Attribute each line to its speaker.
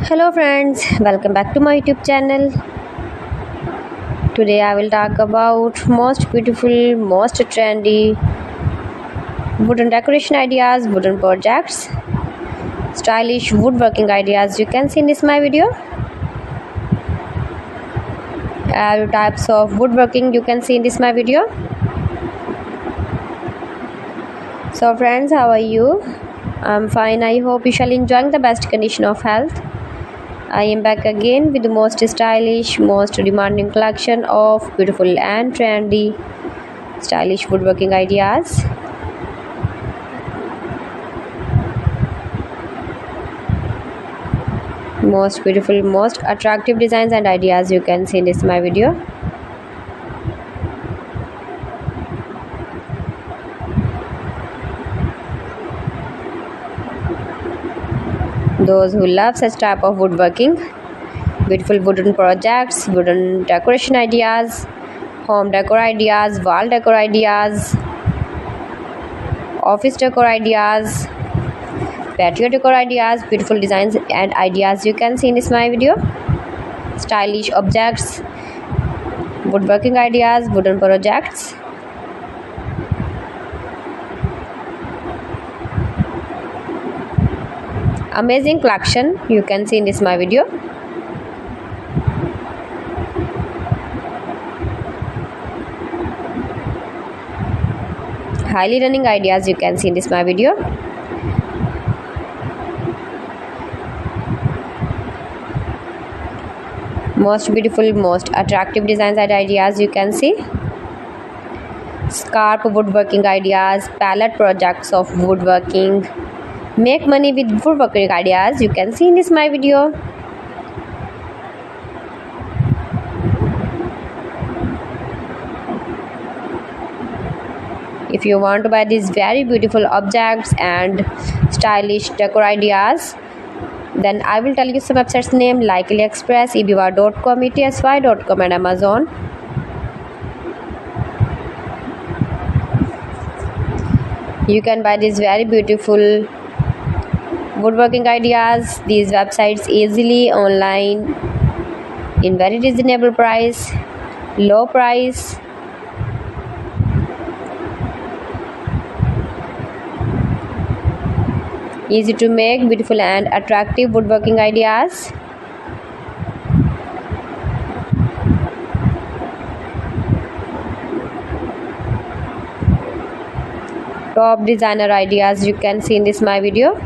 Speaker 1: Hello friends, welcome back to my YouTube channel. Today I will talk about most beautiful, most trendy wooden decoration ideas, wooden projects, stylish woodworking ideas you can see in this my video. All types of woodworking you can see in this my video. So friends, how are you? I'm fine. I hope you shall enjoying the best condition of health. I am back again with the most stylish, most demanding collection of beautiful and trendy stylish woodworking ideas. Most beautiful, most attractive designs and ideas you can see in this my video. Those who love such type of woodworking, beautiful wooden projects, wooden decoration ideas, home decor ideas, wall decor ideas, office decor ideas, patio decor ideas, beautiful designs and ideas you can see in this my video. Stylish objects, woodworking ideas, wooden projects. Amazing collection you can see in this my video. Highly running ideas you can see in this my video. Most beautiful, most attractive designs and ideas you can see. Scarp woodworking ideas, palette projects of woodworking. Make money with woodworking ideas you can see in this my video. If you want to buy these very beautiful objects and stylish decor ideas, then I will tell you some websites name like AliExpress, eBay.com, ETSY.com and Amazon. You can buy these very beautiful woodworking ideas, these websites easily online in very reasonable price, low price. Easy to make, beautiful and attractive woodworking ideas. Top designer ideas you can see in this my video.